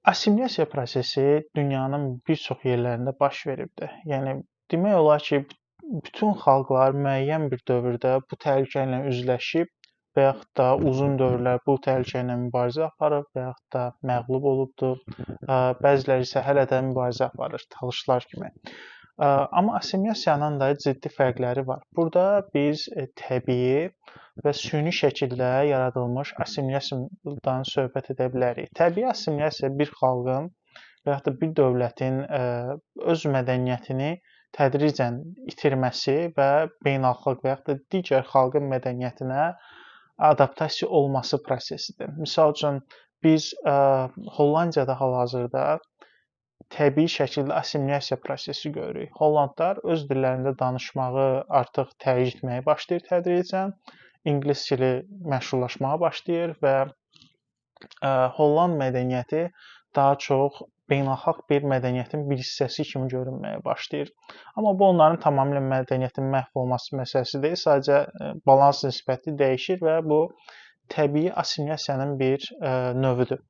Assimilasiya prosesi dünyanın bir çox yerlərində baş veribdir. Yəni demək olar ki, bütün xalqlar müəyyən bir dövrdə bu təhlükə ilə üzləşib və yaxud da uzun dövrlər bu təhlükə ilə mübarizə aparıb və yaxud da məğlub olubdur. Bəziləri isə hələ də mübarizə aparır, talışlar kimi. Amma assimilasiyanın da ciddi fərqləri var. Burada biz təbii və süni şəkildə yaradılmış assimilasiyadan söhbət edə bilərik. Təbii assimilasiya bir xalqın və yaxud da bir dövlətin öz mədəniyyətini tədricən itirməsi və beynəlxalq və yaxud da digər xalqın mədəniyyətinə adaptasiya olması prosesidir. Məsəl üçün biz Hollandiyada hal-hazırda təbii şəkildə assimilasiya prosesi görürük. Hollandlar öz dillərində danışmağı artıq tərcih etməyə başlayır tədricən. İngilis dili məşhurlaşmağa başlayır və Holland mədəniyyəti daha çox beynəlxalq bir mədəniyyətin bir hissəsi kimi görünməyə başlayır. Amma bu onların tamamilə mədəniyyətin məhv olması məsələsi deyil, sadəcə balans nisbəti dəyişir və bu təbii assimilasiyanın bir növüdür.